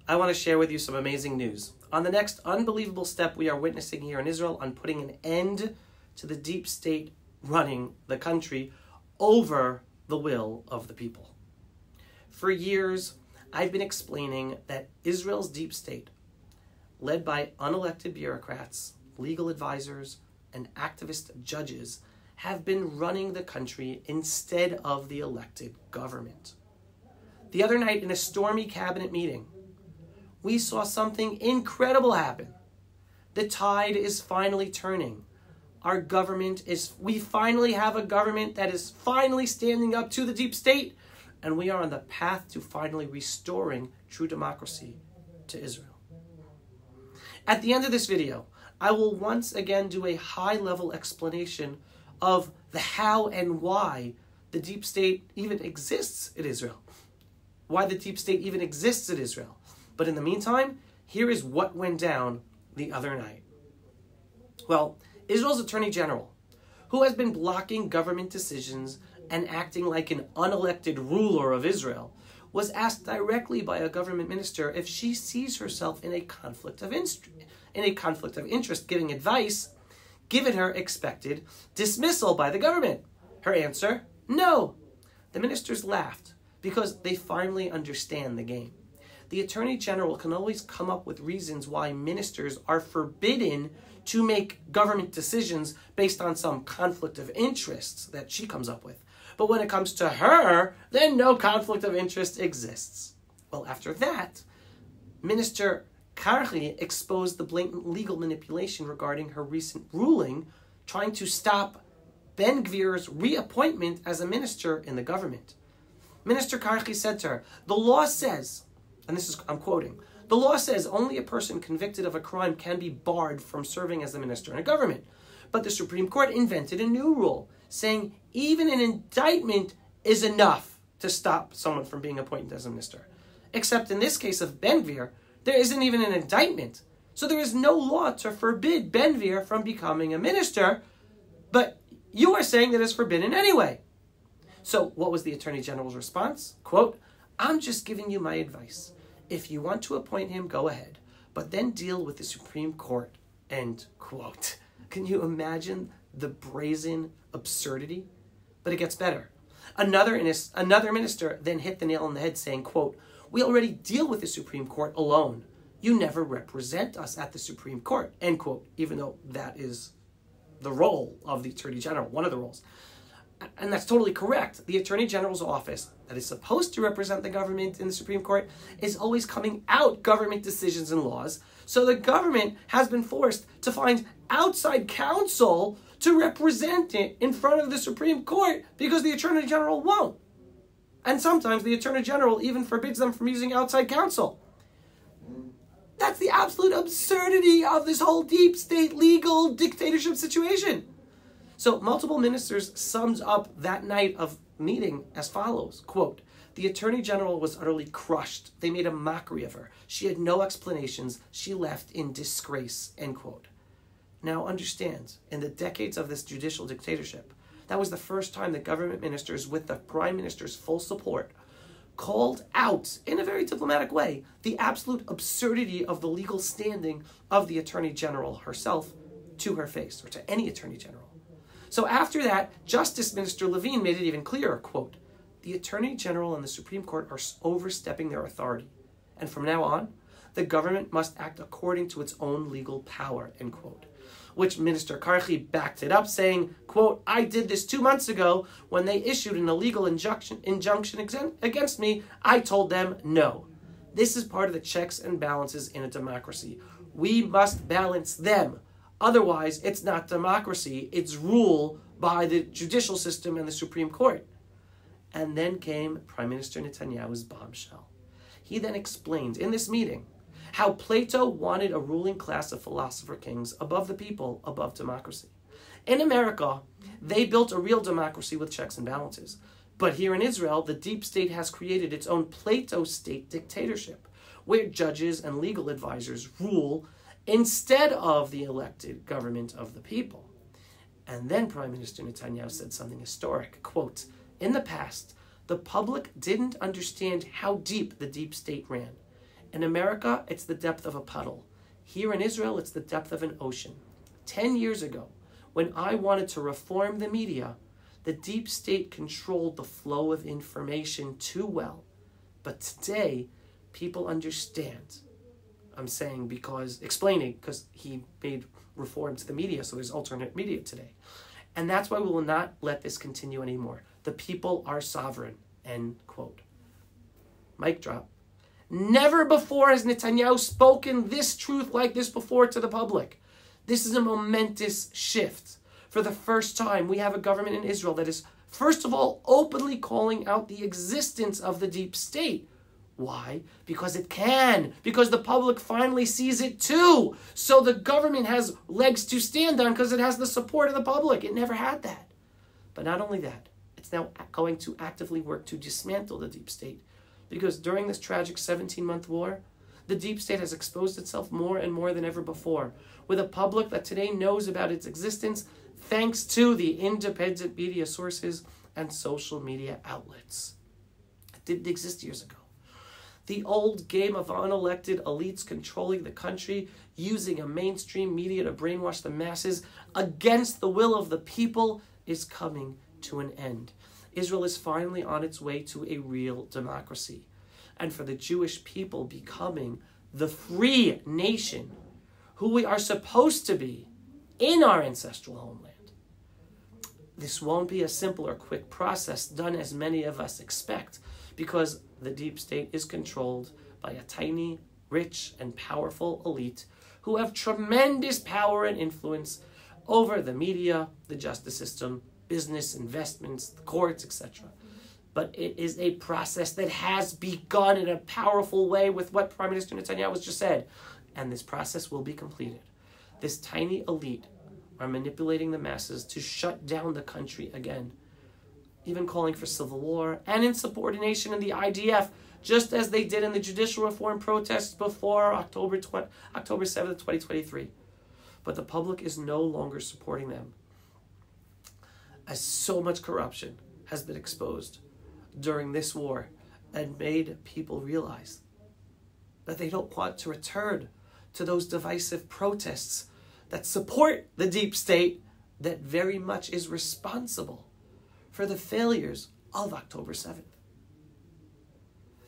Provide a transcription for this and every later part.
I want to share with you some amazing news on the next unbelievable step we are witnessing here in Israel on putting an end to the deep state running the country over the will of the people. For years, I've been explaining that Israel's deep state, led by unelected bureaucrats, legal advisors, and activist judges, have been running the country instead of the elected government. The other night in a stormy cabinet meeting, we saw something incredible happen. The tide is finally turning. We finally have a government that is finally standing up to the deep state, and we are on the path to finally restoring true democracy to Israel. At the end of this video, I will once again do a high-level explanation of the how and why the deep state even exists in Israel. Why the deep state even exists in Israel. But in the meantime, here is what went down the other night. Well, Israel's Attorney General, who has been blocking government decisions and acting like an unelected ruler of Israel, was asked directly by a government minister if she sees herself in a conflict of interest, giving advice, given her expected dismissal by the government. Her answer, no. The ministers laughed because they finally understand the game. The Attorney General can always come up with reasons why ministers are forbidden to make government decisions based on some conflict of interests that she comes up with. But when it comes to her, then no conflict of interest exists. Well, after that, Minister Karhi exposed the blatant legal manipulation regarding her recent ruling trying to stop Ben Gvir's reappointment as a minister in the government. Minister Karhi said to her, the law says, and this is, I'm quoting, the law says only a person convicted of a crime can be barred from serving as a minister in a government. But the Supreme Court invented a new rule, saying even an indictment is enough to stop someone from being appointed as a minister. Except in this case of Ben Gvir, there isn't even an indictment. So there is no law to forbid Ben Gvir from becoming a minister, but you are saying that it's forbidden anyway. So what was the Attorney General's response? Quote, I'm just giving you my advice. If you want to appoint him, go ahead, but then deal with the Supreme Court, end quote. Can you imagine the brazen absurdity? But it gets better. Another minister then hit the nail on the head saying, quote, we already deal with the Supreme Court alone. You never represent us at the Supreme Court, end quote, even though that is the role of the Attorney General, one of the roles. And that's totally correct. The Attorney General's office that is supposed to represent the government in the Supreme Court is always coming out government decisions and laws. So the government has been forced to find outside counsel to represent it in front of the Supreme Court because the Attorney General won't. And sometimes the Attorney General even forbids them from using outside counsel. That's the absolute absurdity of this whole deep state legal dictatorship situation. So multiple ministers summed up that night of meeting as follows, quote, the Attorney General was utterly crushed. They made a mockery of her. She had no explanations. She left in disgrace, end quote. Now understand, in the decades of this judicial dictatorship, that was the first time that government ministers with the Prime Minister's full support called out, in a very diplomatic way, the absolute absurdity of the legal standing of the Attorney General herself to her face, or to any Attorney General. So after that, Justice Minister Levine made it even clearer, quote, the Attorney General and the Supreme Court are overstepping their authority. And from now on, the government must act according to its own legal power, end quote. Which Minister Karhi backed it up, saying, quote, I did this 2 months ago when they issued an illegal injunction against me. I told them no. This is part of the checks and balances in a democracy. We must balance them. Otherwise, it's not democracy, it's rule by the judicial system and the Supreme Court. And then came Prime Minister Netanyahu's bombshell. He then explained in this meeting how Plato wanted a ruling class of philosopher kings above the people, above democracy. In America, they built a real democracy with checks and balances. But here in Israel, the deep state has created its own Plato state dictatorship, where judges and legal advisors rule instead of the elected government of the people. And then Prime Minister Netanyahu said something historic, quote, in the past, the public didn't understand how deep the deep state ran. In America, it's the depth of a puddle. Here in Israel, it's the depth of an ocean. 10 years ago, when I wanted to reform the media, the deep state controlled the flow of information too well. But today, people understand. I'm saying explaining because he made reform to the media, so there's alternate media today. And that's why we will not let this continue anymore. The people are sovereign, end quote. Mic drop. Never before has Netanyahu spoken this truth like this before to the public. This is a momentous shift. For the first time, we have a government in Israel that is, first of all, openly calling out the existence of the deep state. Why? Because it can. Because the public finally sees it too. So the government has legs to stand on because it has the support of the public. It never had that. But not only that, it's now going to actively work to dismantle the deep state. Because during this tragic 17-month war, the deep state has exposed itself more and more than ever before, with a public that today knows about its existence thanks to the independent media sources and social media outlets. It didn't exist years ago. The old game of unelected elites controlling the country, using a mainstream media to brainwash the masses against the will of the people, is coming to an end. Israel is finally on its way to a real democracy. And for the Jewish people becoming the free nation who we are supposed to be in our ancestral homeland. This won't be a simple or quick process done as many of us expect, because the deep state is controlled by a tiny, rich, and powerful elite who have tremendous power and influence over the media, the justice system, business, investments, the courts, etc. But it is a process that has begun in a powerful way with what Prime Minister Netanyahu has just said. And this process will be completed. This tiny elite are manipulating the masses to shut down the country again, even calling for civil war and insubordination in the IDF, just as they did in the judicial reform protests before October 7th, 2023. But the public is no longer supporting them, as so much corruption has been exposed during this war and made people realize that they don't want to return to those divisive protests that support the deep state that very much is responsible for the failures of October 7th.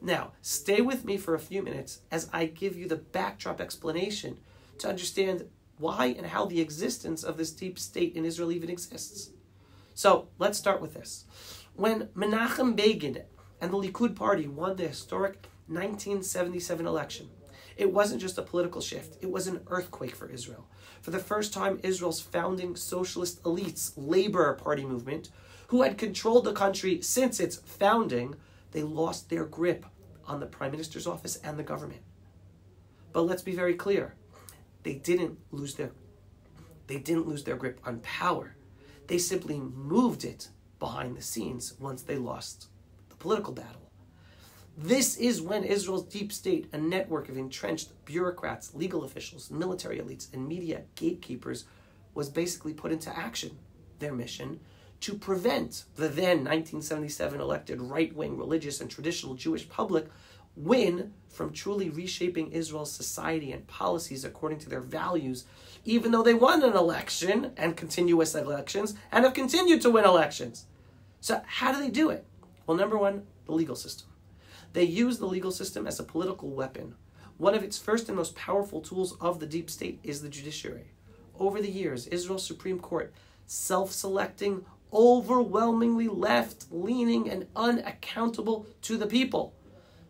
Now, stay with me for a few minutes as I give you the backdrop explanation to understand why and how the existence of this deep state in Israel even exists. So, let's start with this. When Menachem Begin and the Likud party won the historic 1977 election, it wasn't just a political shift, it was an earthquake for Israel. For the first time, Israel's founding socialist elites, Labor Party movement, who had controlled the country since its founding, they lost their grip on the Prime Minister's office and the government. But let's be very clear, they didn't lose their grip on power. They simply moved it behind the scenes once they lost the political battle. This is when Israel's deep state, a network of entrenched bureaucrats, legal officials, military elites, and media gatekeepers, was basically put into action. Their mission to prevent the then 1977 elected right-wing religious and traditional Jewish public win from truly reshaping Israel's society and policies according to their values, even though they won an election and continuous elections and have continued to win elections. So how do they do it? Well, number one, the legal system. They use the legal system as a political weapon. One of its first and most powerful tools of the deep state is the judiciary. Over the years, Israel's Supreme Court, self-selecting, overwhelmingly left-leaning and unaccountable to the people,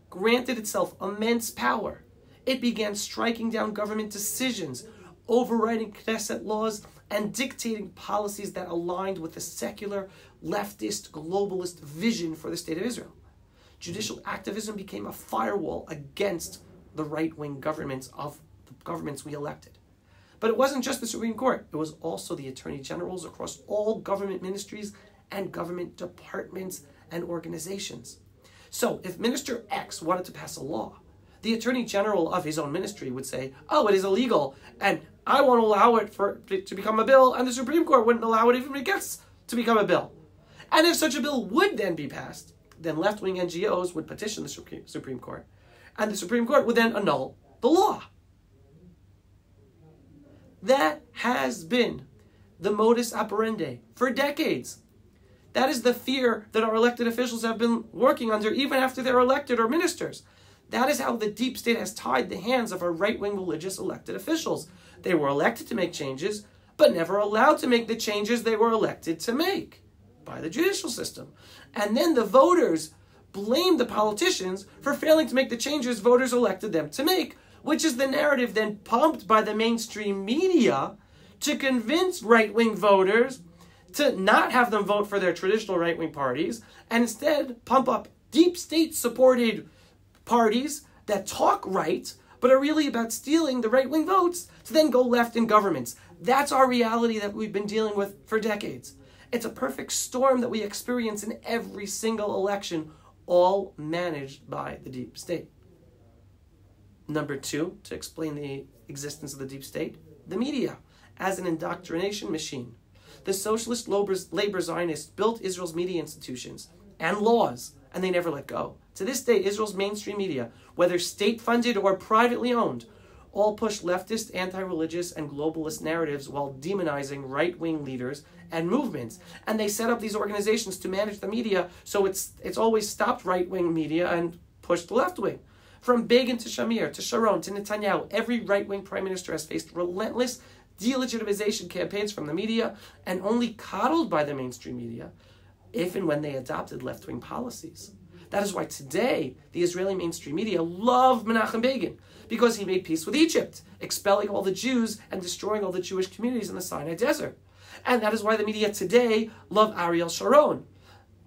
granted itself immense power. It began striking down government decisions, overriding Knesset laws, and dictating policies that aligned with the secular, leftist, globalist vision for the state of Israel. Judicial activism became a firewall against the right-wing governments of the governments we elected. But it wasn't just the Supreme Court. It was also the attorney generals across all government ministries and government departments and organizations. So if Minister X wanted to pass a law, the attorney general of his own ministry would say, oh, it is illegal, and I won't allow it to become a bill, and the Supreme Court wouldn't allow it even if it gets to become a bill. And if such a bill would then be passed, then left-wing NGOs would petition the Supreme Court. and the Supreme Court would then annul the law. That has been the modus operandi for decades. That is the fear that our elected officials have been working under even after they're elected or ministers. That is how the deep state has tied the hands of our right-wing religious elected officials. They were elected to make changes, but never allowed to make the changes they were elected to make by the judicial system. And then the voters blame the politicians for failing to make the changes voters elected them to make, which is the narrative then pumped by the mainstream media to convince right-wing voters to not have them vote for their traditional right-wing parties and instead pump up deep state-supported parties that talk right but are really about stealing the right-wing votes to then go left in governments. That's our reality that we've been dealing with for decades. It's a perfect storm that we experience in every single election, all managed by the deep state. Number two, to explain the existence of the deep state, the media as an indoctrination machine. The socialist labor Zionists built Israel's media institutions and laws, and they never let go. To this day, Israel's mainstream media, whether state-funded or privately owned, all push leftist, anti-religious, and globalist narratives while demonizing right-wing leaders and movements. And they set up these organizations to manage the media, so it's always stopped right-wing media and pushed the left-wing. From Begin to Shamir, to Sharon, to Netanyahu, every right-wing prime minister has faced relentless delegitimization campaigns from the media and only coddled by the mainstream media if and when they adopted left-wing policies. That is why today the Israeli mainstream media love Menachem Begin, because he made peace with Egypt, expelling all the Jews and destroying all the Jewish communities in the Sinai Desert. And that is why the media today love Ariel Sharon,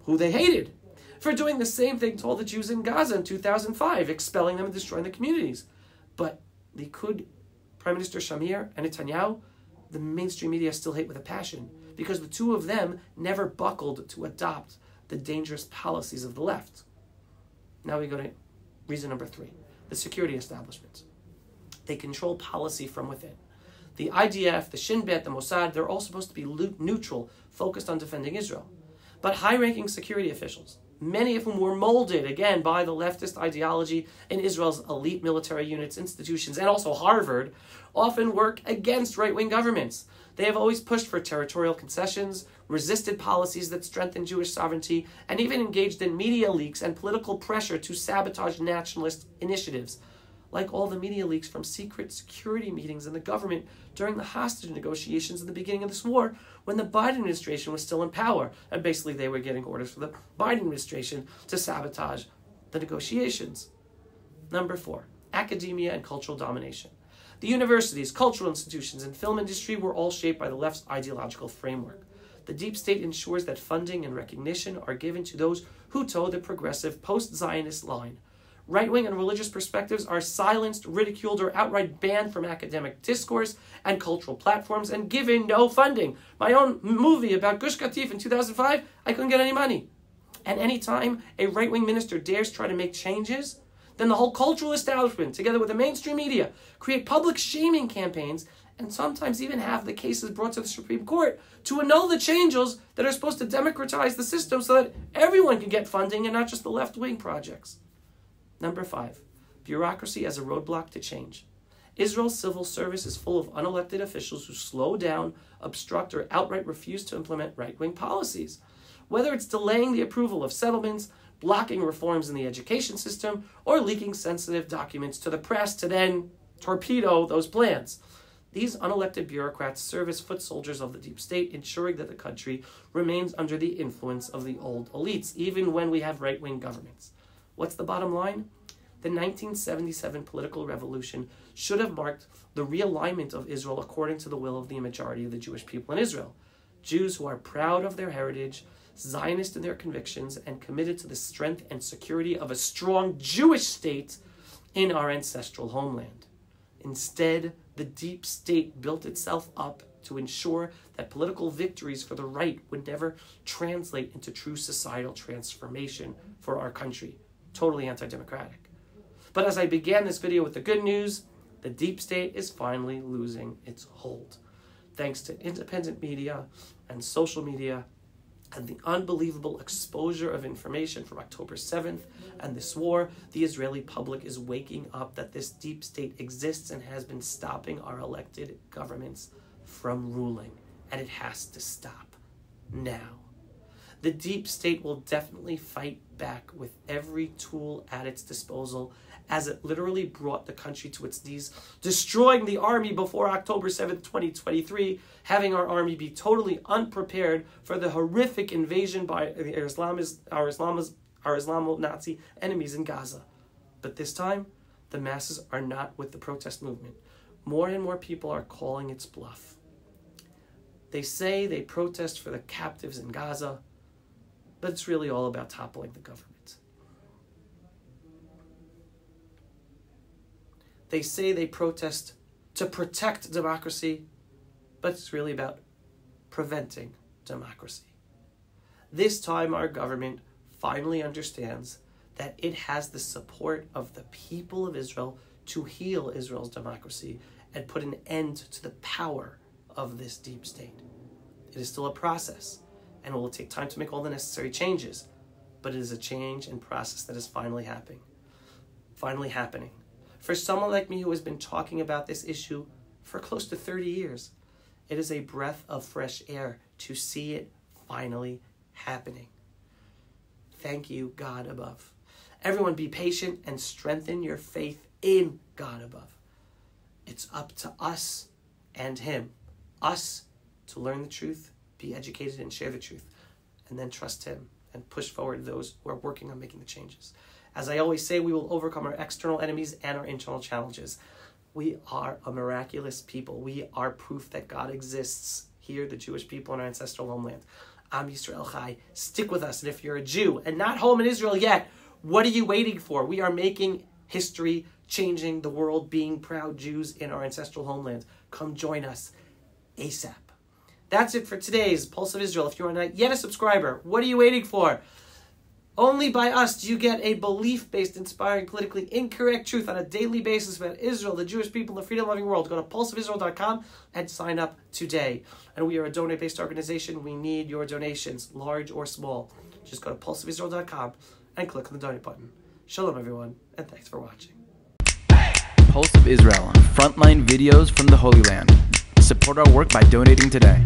who they hated, for doing the same thing to all the Jews in Gaza in 2005, expelling them and destroying the communities. But Likud, Prime Minister Shamir and Netanyahu, the mainstream media still hate with a passion, because the two of them never buckled to adopt the dangerous policies of the left. Now we go to reason number three, the security establishment. They control policy from within. The IDF, the Shin Bet, the Mossad, they're all supposed to be neutral, focused on defending Israel. But high-ranking security officials, many of whom were molded, again, by the leftist ideology in Israel's elite military units, institutions, and also Harvard, often work against right-wing governments. They have always pushed for territorial concessions, resisted policies that strengthen Jewish sovereignty, and even engaged in media leaks and political pressure to sabotage nationalist initiatives, like all the media leaks from secret security meetings in the government during the hostage negotiations in the beginning of this war, when the Biden administration was still in power. And basically they were getting orders from the Biden administration to sabotage the negotiations. Number four, academia and cultural domination. The universities, cultural institutions, and film industry were all shaped by the left's ideological framework. The deep state ensures that funding and recognition are given to those who toe the progressive post-Zionist line. Right-wing and religious perspectives are silenced, ridiculed, or outright banned from academic discourse and cultural platforms and given no funding. My own movie about Gush Katif in 2005, I couldn't get any money. And anytime a right-wing minister dares try to make changes, then the whole cultural establishment, together with the mainstream media, create public shaming campaigns and sometimes even have the cases brought to the Supreme Court to annul the changes that are supposed to democratize the system so that everyone can get funding and not just the left-wing projects. Number five, bureaucracy as a roadblock to change. Israel's civil service is full of unelected officials who slow down, obstruct, or outright refuse to implement right-wing policies. Whether it's delaying the approval of settlements, blocking reforms in the education system, or leaking sensitive documents to the press to then torpedo those plans. These unelected bureaucrats serve as foot soldiers of the deep state, ensuring that the country remains under the influence of the old elites, even when we have right-wing governments. What's the bottom line? The 1977 political revolution should have marked the realignment of Israel according to the will of the majority of the Jewish people in Israel. Jews who are proud of their heritage, Zionist in their convictions, and committed to the strength and security of a strong Jewish state in our ancestral homeland. Instead, the deep state built itself up to ensure that political victories for the right would never translate into true societal transformation for our country. Totally anti-democratic. But as I began this video with the good news, the deep state is finally losing its hold. Thanks to independent media and social media and the unbelievable exposure of information from October 7th and this war, the Israeli public is waking up that this deep state exists and has been stopping our elected governments from ruling. And it has to stop now. The deep state will definitely fight back with every tool at its disposal, as it literally brought the country to its knees, destroying the army before October 7th, 2023, having our army be totally unprepared for the horrific invasion by our Islamo-Nazi enemies in Gaza. But this time, the masses are not with the protest movement. More and more people are calling its bluff. They say they protest for the captives in Gaza, but it's really all about toppling the government. They say they protest to protect democracy, but it's really about preventing democracy. This time our government finally understands that it has the support of the people of Israel to heal Israel's democracy and put an end to the power of this deep state. It is still a process, and it will take time to make all the necessary changes, but it is a change and process that is finally happening. For someone like me who has been talking about this issue for close to 30 years, it is a breath of fresh air to see it finally happening. Thank you, God above. Everyone be patient and strengthen your faith in God above. It's up to us and Him. Us to learn the truth, be educated and share the truth, and then trust Him and push forward those who are working on making the changes. As I always say, we will overcome our external enemies and our internal challenges. We are a miraculous people. We are proof that God exists here, the Jewish people in our ancestral homeland. Am Yisrael Chai. Stick with us. And if you're a Jew and not home in Israel yet, what are you waiting for? We are making history, changing the world, being proud Jews in our ancestral homeland. Come join us ASAP. That's it for today's Pulse of Israel. If you are not yet a subscriber, what are you waiting for? Only by us do you get a belief-based, inspiring, politically incorrect truth on a daily basis about Israel, the Jewish people, the freedom-loving world. Go to pulseofisrael.com and sign up today. And we are a donate-based organization. We need your donations, large or small. Just go to pulseofisrael.com and click on the donate button. Shalom, everyone, and thanks for watching. Pulse of Israel, frontline videos from the Holy Land. Support our work by donating today.